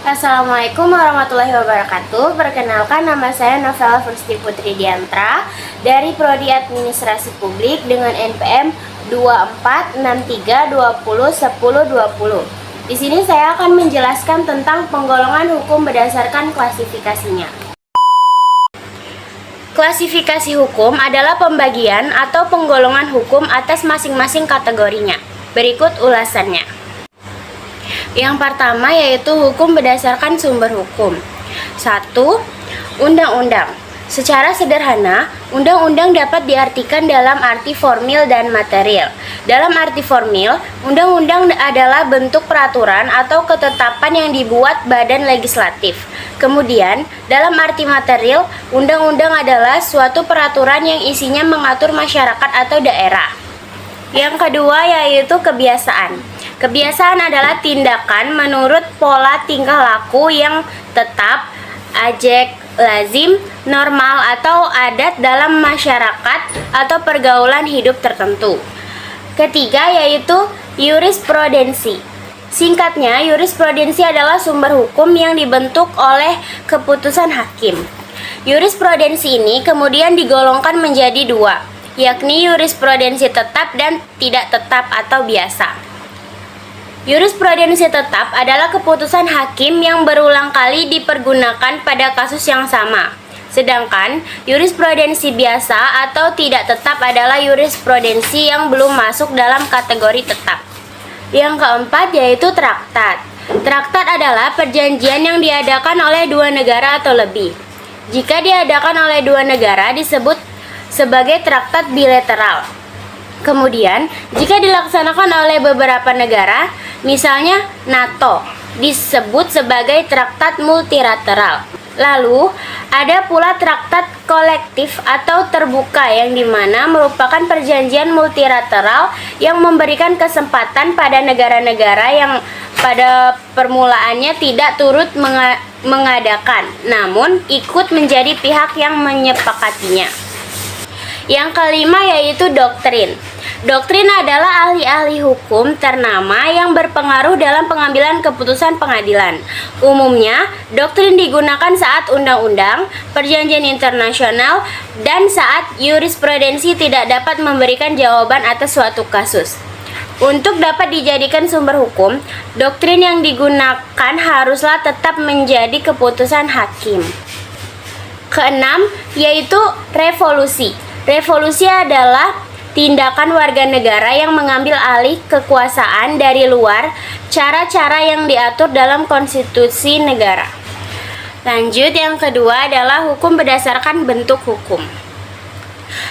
Assalamualaikum warahmatullahi wabarakatuh. Perkenalkan, nama saya Novela Fursti Putri Diantra dari Prodi Administrasi Publik dengan NPM 2463201020. Di sini saya akan menjelaskan tentang penggolongan hukum berdasarkan klasifikasinya. Klasifikasi hukum adalah pembagian atau penggolongan hukum atas masing-masing kategorinya. Berikut ulasannya. Yang pertama yaitu hukum berdasarkan sumber hukum. 1. Undang-undang. Secara sederhana, undang-undang dapat diartikan dalam arti formil dan material. Dalam arti formil, undang-undang adalah bentuk peraturan atau ketetapan yang dibuat badan legislatif. Kemudian, dalam arti material, undang-undang adalah suatu peraturan yang isinya mengatur masyarakat atau daerah. Yang kedua yaitu kebiasaan. Kebiasaan adalah tindakan menurut pola tingkah laku yang tetap, ajek, lazim, normal, atau adat dalam masyarakat atau pergaulan hidup tertentu. Ketiga yaitu jurisprudensi. Singkatnya, jurisprudensi adalah sumber hukum yang dibentuk oleh keputusan hakim. Jurisprudensi ini kemudian digolongkan menjadi dua, yakni jurisprudensi tetap dan tidak tetap atau biasa. Jurisprudensi tetap adalah keputusan hakim yang berulang kali dipergunakan pada kasus yang sama. Sedangkan jurisprudensi biasa atau tidak tetap adalah jurisprudensi yang belum masuk dalam kategori tetap. Yang keempat yaitu traktat. Traktat adalah perjanjian yang diadakan oleh dua negara atau lebih. Jika diadakan oleh dua negara disebut sebagai traktat bilateral. Kemudian, jika dilaksanakan oleh beberapa negara, misalnya NATO, disebut sebagai traktat multilateral. Lalu, ada pula traktat kolektif atau terbuka yang dimana merupakan perjanjian multilateral yang memberikan kesempatan pada negara-negara yang pada permulaannya tidak turut mengadakan, namun ikut menjadi pihak yang menyepakatinya. Yang kelima yaitu doktrin. Doktrin adalah ahli-ahli hukum ternama yang berpengaruh dalam pengambilan keputusan pengadilan. Umumnya, doktrin digunakan saat undang-undang, perjanjian internasional, dan saat jurisprudensi tidak dapat memberikan jawaban atas suatu kasus. Untuk dapat dijadikan sumber hukum, doktrin yang digunakan haruslah tetap menjadi keputusan hakim. Keenam, yaitu revolusi. Revolusi adalah tindakan warga negara yang mengambil alih kekuasaan dari luar, cara-cara yang diatur dalam konstitusi negara. Lanjut, yang kedua adalah hukum berdasarkan bentuk hukum.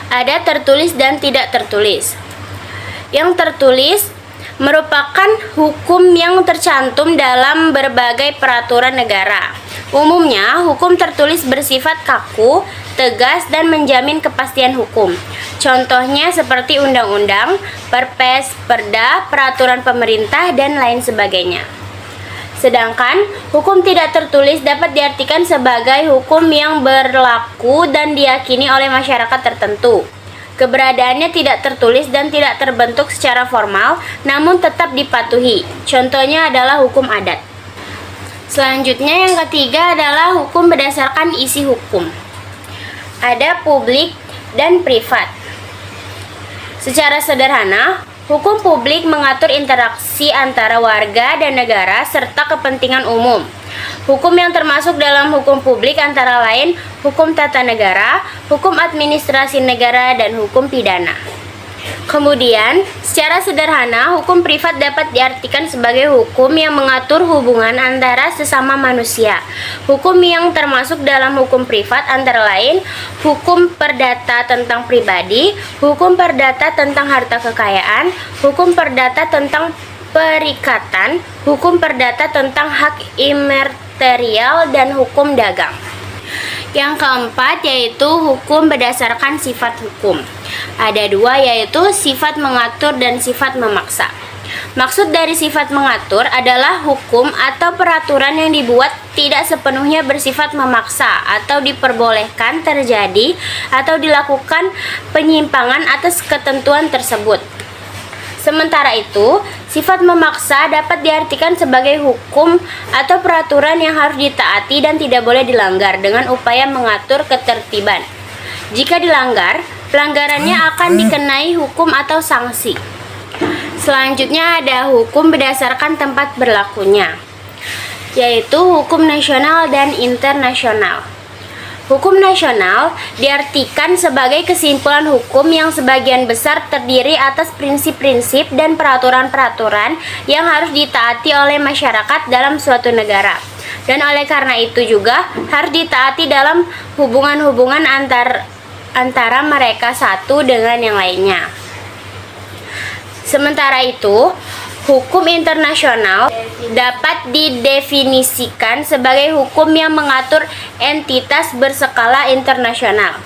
Ada tertulis dan tidak tertulis. Yang tertulis merupakan hukum yang tercantum dalam berbagai peraturan negara. Umumnya, hukum tertulis bersifat kaku, tegas, dan menjamin kepastian hukum. Contohnya seperti undang-undang, perpres, perda, peraturan pemerintah, dan lain sebagainya. Sedangkan, hukum tidak tertulis dapat diartikan sebagai hukum yang berlaku dan diyakini oleh masyarakat tertentu. Keberadaannya tidak tertulis dan tidak terbentuk secara formal, namun tetap dipatuhi. Contohnya adalah hukum adat. Selanjutnya yang ketiga adalah hukum berdasarkan isi hukum. Ada publik dan privat. Secara sederhana, hukum publik mengatur interaksi antara warga dan negara serta kepentingan umum. Hukum yang termasuk dalam hukum publik antara lain hukum tata negara, hukum administrasi negara, dan hukum pidana. Kemudian, secara sederhana, hukum privat dapat diartikan sebagai hukum yang mengatur hubungan antara sesama manusia. Hukum yang termasuk dalam hukum privat antara lain hukum perdata tentang pribadi, hukum perdata tentang harta kekayaan, hukum perdata tentang perikatan, hukum perdata tentang hak imaterial, dan hukum dagang. Yang keempat yaitu hukum berdasarkan sifat hukum. Ada dua, yaitu sifat mengatur dan sifat memaksa. Maksud dari sifat mengatur adalah hukum atau peraturan yang dibuat tidak sepenuhnya bersifat memaksa atau diperbolehkan terjadi atau dilakukan penyimpangan atas ketentuan tersebut. Sementara itu, sifat memaksa dapat diartikan sebagai hukum atau peraturan yang harus ditaati dan tidak boleh dilanggar dengan upaya mengatur ketertiban. Jika dilanggar, pelanggarannya akan dikenai hukum atau sanksi. Selanjutnya ada hukum berdasarkan tempat berlakunya, yaitu hukum nasional dan internasional. Hukum nasional diartikan sebagai kesimpulan hukum yang sebagian besar terdiri atas prinsip-prinsip dan peraturan-peraturan yang harus ditaati oleh masyarakat dalam suatu negara. Dan oleh karena itu juga harus ditaati dalam hubungan-hubungan antara mereka satu dengan yang lainnya. Sementara itu, hukum internasional dapat didefinisikan sebagai hukum yang mengatur entitas berskala internasional.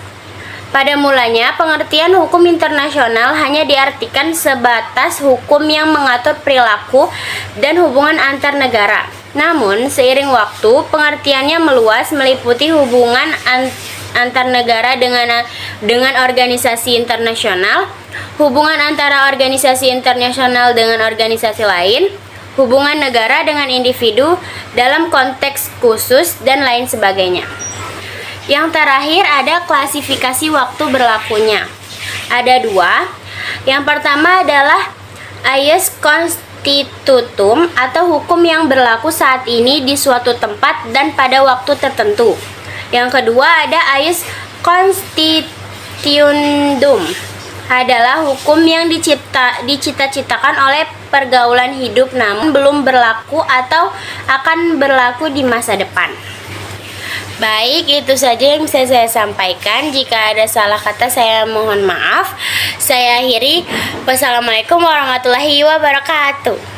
Pada mulanya, pengertian hukum internasional hanya diartikan sebatas hukum yang mengatur perilaku dan hubungan antar negara. Namun, seiring waktu, pengertiannya meluas meliputi hubungan antar negara dengan organisasi internasional, hubungan antara organisasi internasional dengan organisasi lain, hubungan negara dengan individu dalam konteks khusus, dan lain sebagainya. Yang terakhir ada klasifikasi waktu berlakunya. Ada dua. Yang pertama adalah ius constitutum atau hukum yang berlaku saat ini di suatu tempat dan pada waktu tertentu. Yang kedua ada ius constituendum, adalah hukum yang dicita-citakan oleh pergaulan hidup namun belum berlaku atau akan berlaku di masa depan. Baik, itu saja yang bisa saya sampaikan. Jika ada salah kata saya mohon maaf. Saya akhiri. Wassalamualaikum warahmatullahi wabarakatuh.